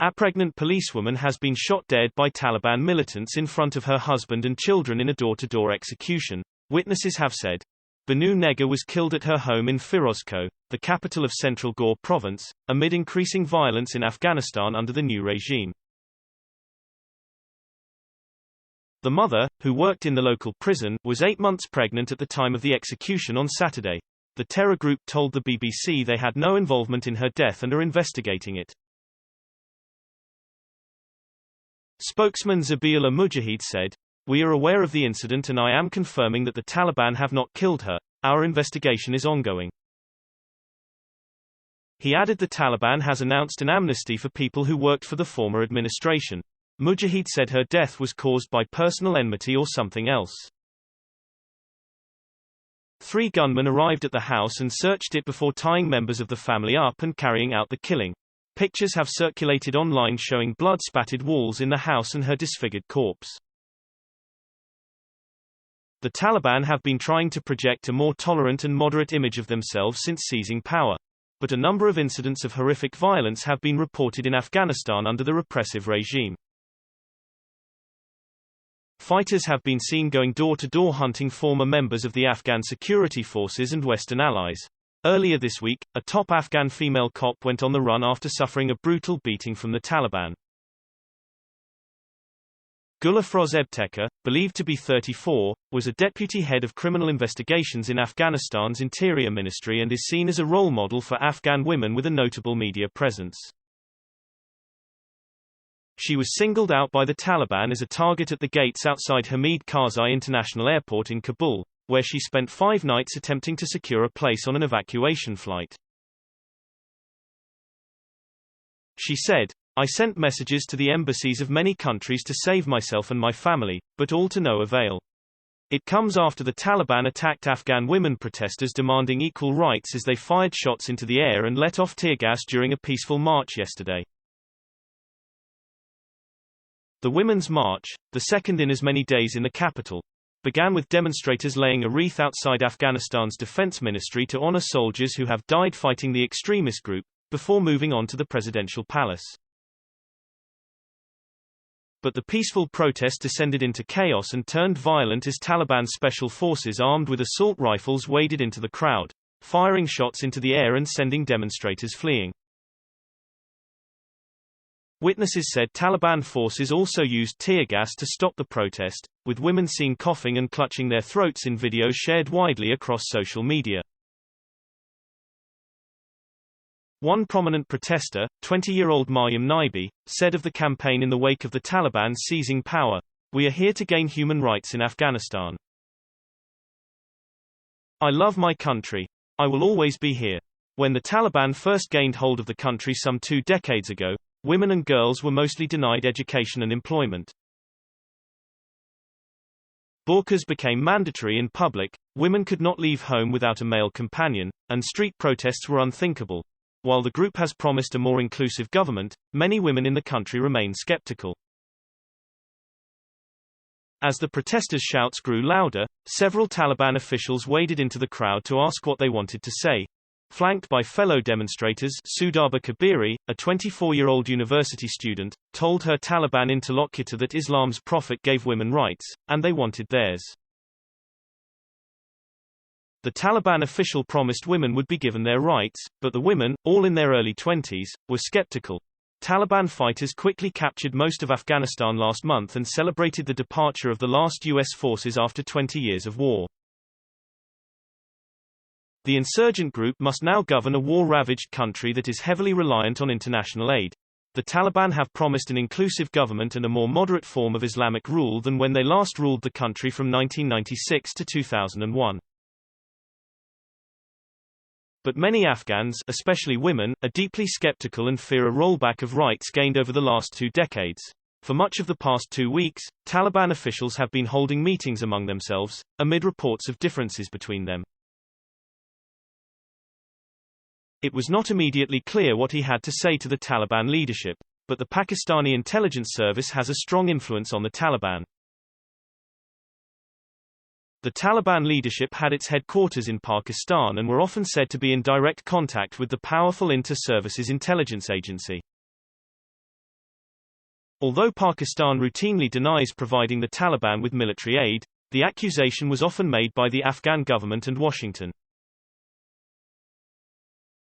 A pregnant policewoman has been shot dead by Taliban militants in front of her husband and children in a door-to-door execution, witnesses have said. Banu Nega was killed at her home in Firozkoh, the capital of Central Ghor province, amid increasing violence in Afghanistan under the new regime. The mother, who worked in the local prison, was 8 months pregnant at the time of the execution on Saturday. The terror group told the BBC they had no involvement in her death and are investigating it. Spokesman Zabiullah Mujahid said, "We are aware of the incident and I am confirming that the Taliban have not killed her. Our investigation is ongoing." He added the Taliban has announced an amnesty for people who worked for the former administration. Mujahid said her death was caused by personal enmity or something else. 3 gunmen arrived at the house and searched it before tying members of the family up and carrying out the killing. Pictures have circulated online showing blood-spattered walls in the house and her disfigured corpse. The Taliban have been trying to project a more tolerant and moderate image of themselves since seizing power. But a number of incidents of horrific violence have been reported in Afghanistan under the repressive regime. Fighters have been seen going door-to-door hunting former members of the Afghan security forces and Western allies. Earlier this week, a top Afghan female cop went on the run after suffering a brutal beating from the Taliban. Gulafroz Ebteka, believed to be 34, was a deputy head of criminal investigations in Afghanistan's Interior Ministry and is seen as a role model for Afghan women with a notable media presence. She was singled out by the Taliban as a target at the gates outside Hamid Karzai International Airport in Kabul, where she spent 5 nights attempting to secure a place on an evacuation flight. She said, "I sent messages to the embassies of many countries to save myself and my family, but all to no avail. It comes after the Taliban attacked Afghan women protesters demanding equal rights as they fired shots into the air and let off tear gas during a peaceful march yesterday." The Women's March, the second in as many days in the capital, began with demonstrators laying a wreath outside Afghanistan's defense ministry to honor soldiers who have died fighting the extremist group, before moving on to the presidential palace. But the peaceful protest descended into chaos and turned violent as Taliban special forces armed with assault rifles waded into the crowd, firing shots into the air and sending demonstrators fleeing. Witnesses said Taliban forces also used tear gas to stop the protest, with women seen coughing and clutching their throats in videos shared widely across social media. One prominent protester, 20-year-old Maryam Naibi, said of the campaign in the wake of the Taliban seizing power, "We are here to gain human rights in Afghanistan. I love my country. I will always be here." When the Taliban first gained hold of the country some 2 decades ago, women and girls were mostly denied education and employment. Burqas became mandatory in public, women could not leave home without a male companion, and street protests were unthinkable. While the group has promised a more inclusive government, many women in the country remain skeptical. As the protesters' shouts grew louder, several Taliban officials waded into the crowd to ask what they wanted to say. Flanked by fellow demonstrators, Sudaba Kabiri, a 24-year-old university student, told her Taliban interlocutor that Islam's prophet gave women rights, and they wanted theirs. The Taliban official promised women would be given their rights, but the women, all in their early 20s, were skeptical. Taliban fighters quickly captured most of Afghanistan last month and celebrated the departure of the last U.S. forces after 20 years of war. The insurgent group must now govern a war-ravaged country that is heavily reliant on international aid. The Taliban have promised an inclusive government and a more moderate form of Islamic rule than when they last ruled the country from 1996 to 2001. But many Afghans, especially women, are deeply skeptical and fear a rollback of rights gained over the last 2 decades. For much of the past 2 weeks, Taliban officials have been holding meetings among themselves, amid reports of differences between them. It was not immediately clear what he had to say to the Taliban leadership, but the Pakistani intelligence service has a strong influence on the Taliban. The Taliban leadership had its headquarters in Pakistan and were often said to be in direct contact with the powerful Inter-Services Intelligence Agency. Although Pakistan routinely denies providing the Taliban with military aid, the accusation was often made by the Afghan government and Washington.